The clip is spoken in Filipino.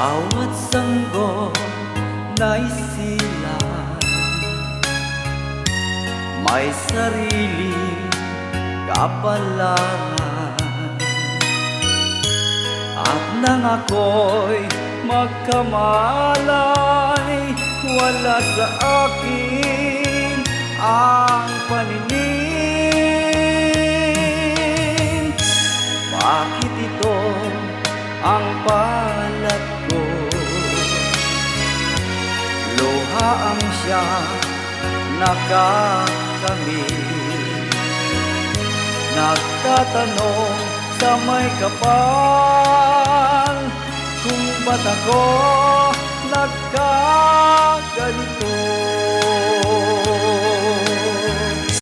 Bawat sanggol na isilan may sariling kapalaran. At nang ako'y magkamalay, wala sa akin ang paningin. Bakit ito ang palad ko? Luha ang siyang nakakamit. Nagtatanong sa may kapal kung ba't ako nagkaganito.